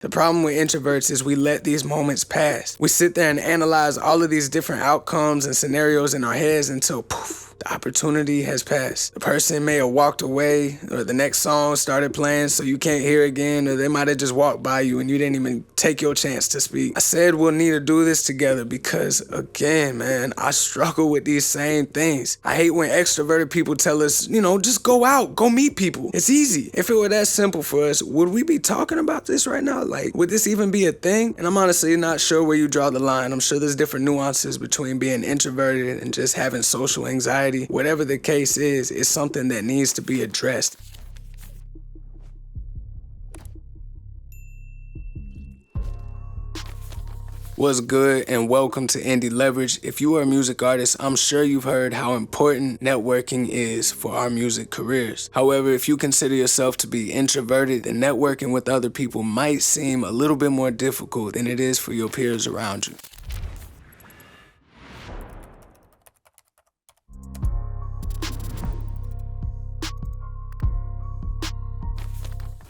The problem with introverts is we let these moments pass. We sit there and analyze all of these different outcomes and scenarios in our heads until poof, the opportunity has passed. The person may have walked away, or the next song started playing so you can't hear again, or they might have just walked by you and you didn't even take your chance to speak. I said we'll need to do this together because, again, man, I struggle with these same things. I hate when extroverted people tell us, just go out, go meet people. It's easy. If it were that simple for us, would we be talking about this right now? Like, would this even be a thing? And I'm honestly not sure where you draw the line. I'm sure there's different nuances between being introverted and just having social anxiety. Whatever the case is, it's something that needs to be addressed. What's good and welcome to Indie Leverage. If you are a music artist, I'm sure you've heard how important networking is for our music careers. However, if you consider yourself to be introverted, then networking with other people might seem a little bit more difficult than it is for your peers around you.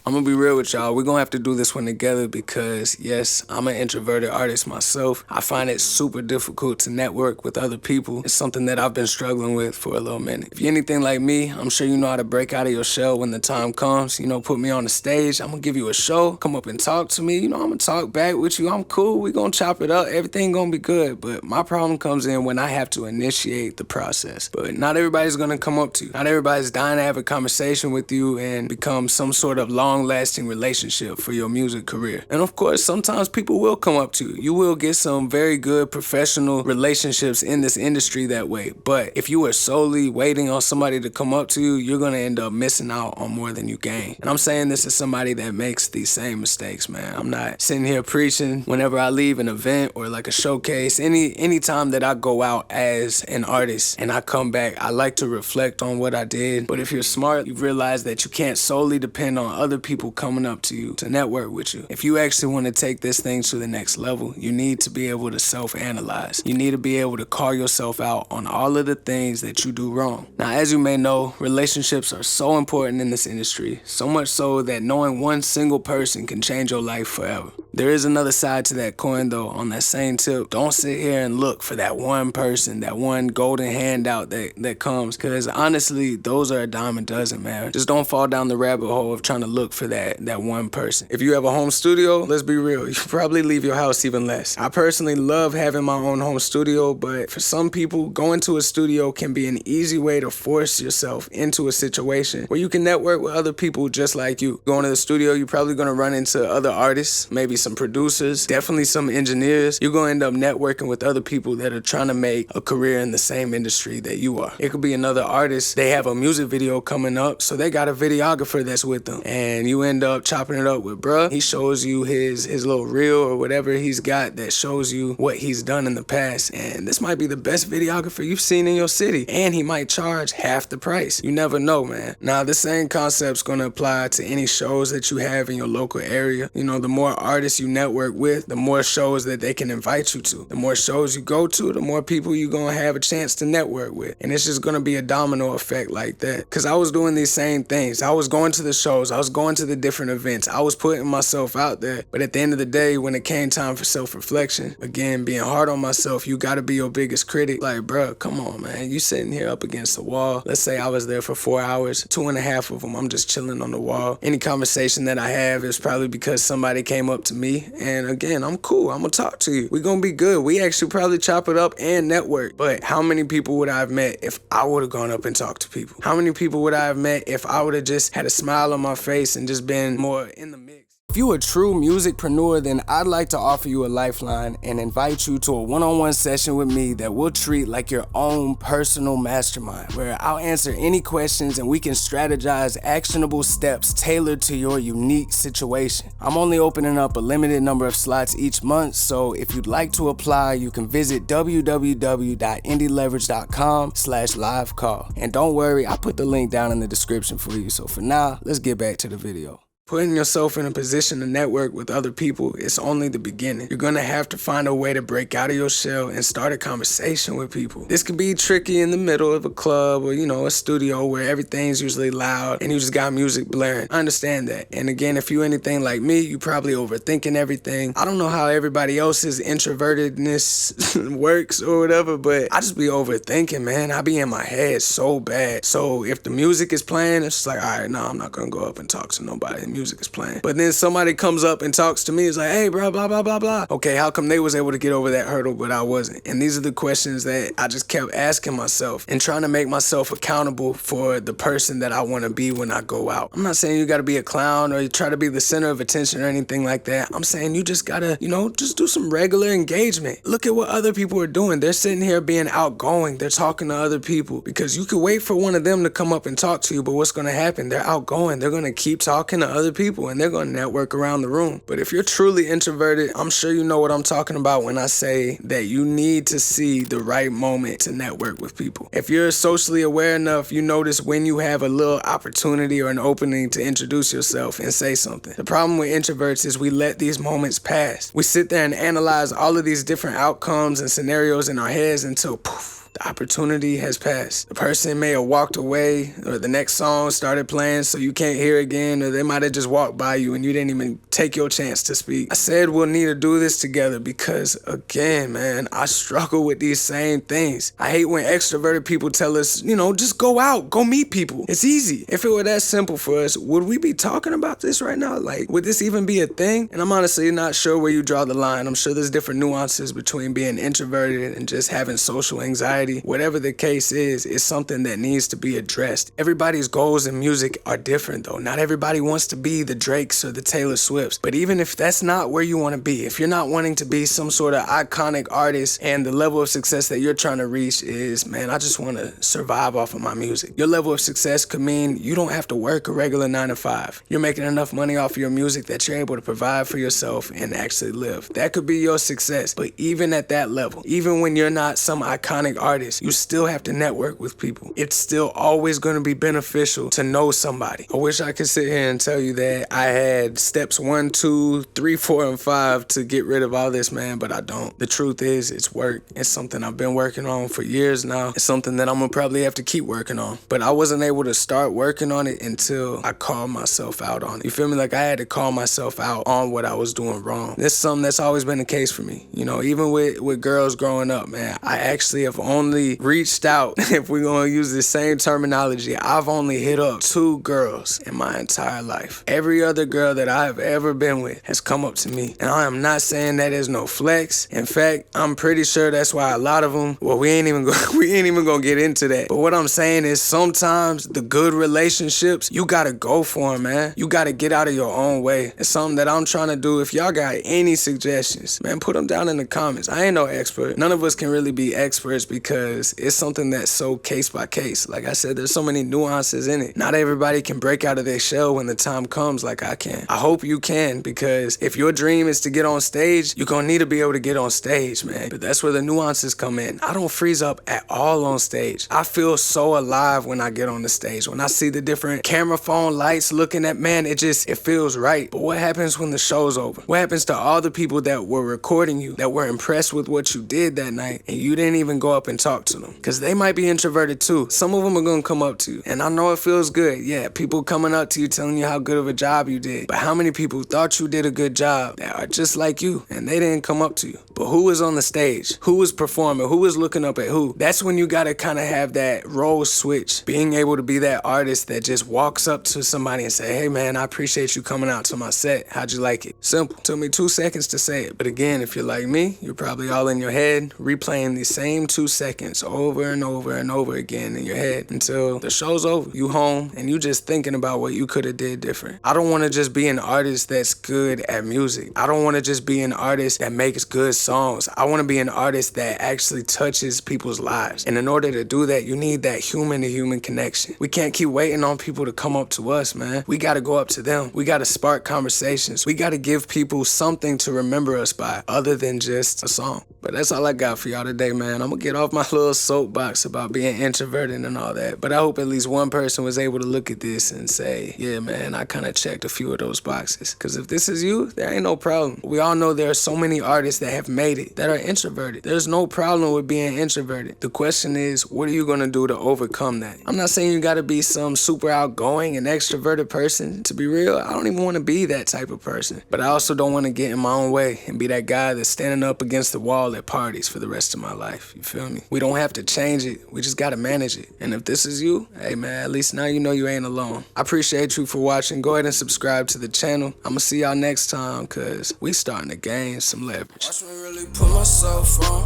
I'm gonna be real with y'all, we're gonna have to do this one together because, yes, I'm an introverted artist myself. I find it super difficult to network with other people. It's something that I've been struggling with for a little minute. If you're anything like me, I'm sure you know how to break out of your shell when the time comes. Put me on the stage, I'm gonna give you a show, come up and talk to me. I'm gonna talk back with you, I'm cool, we gonna chop it up, everything gonna be good. But my problem comes in when I have to initiate the process. But not everybody's gonna come up to you. Not everybody's dying to have a conversation with you and become some sort of long-lasting relationship for your music career. And of course, sometimes people will come up to you. You will get some very good professional relationships in this industry that way. But if you are solely waiting on somebody to come up to you, you're gonna end up missing out on more than you gain. And I'm saying this as somebody that makes these same mistakes, man. I'm not sitting here preaching. Whenever I leave an event or like a showcase, any time that I go out as an artist and I come back, I like to reflect on what I did. But if you're smart, you realize that you can't solely depend on other people coming up to you to network with you. If you actually want to take this thing to the next level, you need to be able to self-analyze. You need to be able to call yourself out on all of the things that you do wrong. Now, as you may know, relationships are so important in this industry, so much so that knowing one single person can change your life forever. There is another side to that coin though. On that same tip, don't sit here and look for that one person, that one golden handout that comes, because honestly, those are a dime a dozen, man. Just don't fall down the rabbit hole of trying to look for that one person. If you have a home studio, let's be real, you probably leave your house even less. I personally love having my own home studio, but for some people, going to a studio can be an easy way to force yourself into a situation where you can network with other people just like you. Going to the studio, you're probably gonna run into other artists, maybe some producers, definitely some engineers. You're gonna end up networking with other people that are trying to make a career in the same industry that you are. It could be another artist, they have a music video coming up, so they got a videographer that's with them, and you end up chopping it up with bruh. He shows you his little reel or whatever he's got that shows you what he's done in the past, and this might be the best videographer you've seen in your city, and he might charge half the price. You never know, man. Now, the same concept's gonna apply to any shows that you have in your local area. The more artists you network with, the more shows that they can invite you to. The more shows you go to, the more people you're gonna have a chance to network with. And it's just gonna be a domino effect like that. Cause I was doing these same things. I was going to the shows, I was going to the different events, I was putting myself out there. But at the end of the day, when it came time for self-reflection, again, being hard on myself, you gotta be your biggest critic. Like, bruh, come on, man. You sitting here up against the wall. Let's say I was there for 4 hours, 2.5 of them, I'm just chilling on the wall. Any conversation that I have is probably because somebody came up to me, and again, I'm cool, I'm gonna talk to you. We're gonna be good. We actually probably chop it up and network. But how many people would I have met if I would have gone up and talked to people? How many people would I have met if I would have just had a smile on my face and just been more in the mix? If you're a true musicpreneur, then I'd like to offer you a lifeline and invite you to a one-on-one session with me that we'll treat like your own personal mastermind, where I'll answer any questions and we can strategize actionable steps tailored to your unique situation. I'm only opening up a limited number of slots each month, so if you'd like to apply, you can visit www.indieleverage.com/live call. And don't worry, I put the link down in the description for you. So for now, let's get back to the video. Putting yourself in a position to network with other people is only the beginning. You're gonna have to find a way to break out of your shell and start a conversation with people. This can be tricky in the middle of a club or, a studio where everything's usually loud and you just got music blaring. I understand that. And again, if you anything like me, you probably overthinking everything. I don't know how everybody else's introvertedness works or whatever, but I just be overthinking, man. I be in my head so bad. So if the music is playing, it's just like, all right, no, I'm not gonna go up and talk to nobody. The music is playing. But then somebody comes up and talks to me, it's like, hey, bro, blah, blah, blah, blah. Okay, how come they was able to get over that hurdle, but I wasn't? And these are the questions that I just kept asking myself and trying to make myself accountable for the person that I want to be when I go out. I'm not saying you got to be a clown or you try to be the center of attention or anything like that. I'm saying you just gotta, just do some regular engagement. Look at what other people are doing. They're sitting here being outgoing. They're talking to other people because you could wait for one of them to come up and talk to you, but what's going to happen? They're outgoing. They're going to keep talking to other people and they're going to network around the room. But if you're truly introverted, I'm sure you know what I'm talking about when I say that you need to see the right moment to network with people. If you're socially aware enough, you notice when you have a little opportunity or an opening to introduce yourself and say something. The problem with introverts is we let these moments pass. We sit there and analyze all of these different outcomes and scenarios in our heads until poof, the opportunity has passed. The person may have walked away or the next song started playing so you can't hear again, or they might have just walked by you and you didn't even take your chance to speak. I said we'll need to do this together because, again, man, I struggle with these same things. I hate when extroverted people tell us, just go out, go meet people. It's easy. If it were that simple for us, would we be talking about this right now? Like, would this even be a thing? And I'm honestly not sure where you draw the line. I'm sure there's different nuances between being introverted and just having social anxiety. Whatever the case is, it's something that needs to be addressed. Everybody's goals in music are different though. Not everybody wants to be the Drakes or the Taylor Swifts. But even if that's not where you want to be, if you're not wanting to be some sort of iconic artist and the level of success that you're trying to reach is, man, I just want to survive off of my music. Your level of success could mean you don't have to work a regular 9 to 5. You're making enough money off of your music that you're able to provide for yourself and actually live. That could be your success. But even at that level, even when you're not some iconic artist, you still have to network with people. It's still always going to be beneficial to know somebody. I wish I could sit here and tell you that I had steps 1, 2, 3, 4, and 5 to get rid of all this, man, but I don't. The truth is, it's work. It's something I've been working on for years now. It's something that I'm going to probably have to keep working on. But I wasn't able to start working on it until I called myself out on it. You feel me? Like I had to call myself out on what I was doing wrong. This is something that's always been the case for me. Even with girls growing up, man, I actually have only reached out, if we're going to use the same terminology, I've only hit up 2 girls in my entire life. Every other girl that I've ever been with has come up to me. And I am not saying that is no flex. In fact, I'm pretty sure that's why a lot of them, well, we ain't even going to get into that. But what I'm saying is sometimes the good relationships, you got to go for them, man. You got to get out of your own way. It's something that I'm trying to do. If y'all got any suggestions, man, put them down in the comments. I ain't no expert. None of us can really be experts because it's something that's so case by case. Like I said, there's so many nuances in it. Not everybody can break out of their shell when the time comes like I can. I hope you can, because if your dream is to get on stage, you're gonna need to be able to get on stage, man. But that's where the nuances come in. I don't freeze up at all on stage. I feel so alive when I get on the stage. When I see the different camera phone lights looking at, man, it feels right. But what happens when the show's over? What happens to all the people that were recording you, that were impressed with what you did that night, and you didn't even go up and talk to them? Because they might be introverted too. Some of them are going to come up to you. And I know it feels good. Yeah, people coming up to you telling you how good of a job you did. But how many people thought you did a good job that are just like you and they didn't come up to you? But who was on the stage? Who was performing? Who was looking up at who? That's when you got to kind of have that role switch. Being able to be that artist that just walks up to somebody and say, hey man, I appreciate you coming out to my set. How'd you like it? Simple. Took me 2 seconds to say it. But again, if you're like me, you're probably all in your head replaying the same 2 seconds over and over and over again in your head until the show's over. You home and you just thinking about what you could have did different. I don't want to just be an artist that's good at music. I don't want to just be an artist that makes good songs. songs. I want to be an artist that actually touches people's lives. And in order to do that, you need that human-to-human connection. We can't keep waiting on people to come up to us, man. We got to go up to them. We got to spark conversations. We got to give people something to remember us by other than just a song. But that's all I got for y'all today, man. I'm gonna get off my little soapbox about being introverted and all that. But I hope at least one person was able to look at this and say, yeah, man, I kind of checked a few of those boxes. Because if this is you, there ain't no problem. We all know there are so many artists that have made it that are introverted. There's no problem with being introverted. The question is, what are you gonna do to overcome that? I'm not saying you gotta be some super outgoing and extroverted person. To be real, I don't even want to be that type of person. But I also don't want to get in my own way and be that guy that's standing up against the wall at parties for the rest of my life. You feel me? We don't have to change it. We just gotta manage it. And if this is you, hey man, at least now you know you ain't alone. I appreciate you for watching. Go ahead and subscribe to the channel. I'ma see y'all next time, cause we starting to gain some leverage. Watch me really put myself on,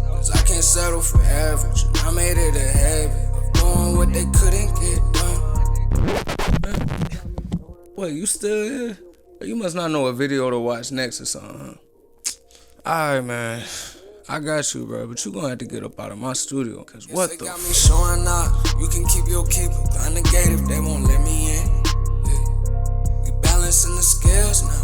cause I can't settle for average. I made it a habit of doing what they couldn't get done. What, you still here? You must not know a video to watch next or something, huh? Alright, man. I got you, bro, but you gonna have to get up out of my studio, cause what the got me showing up. You can keep your keeper behind the gate if they won't let me in. Yeah. We balancing the scales now.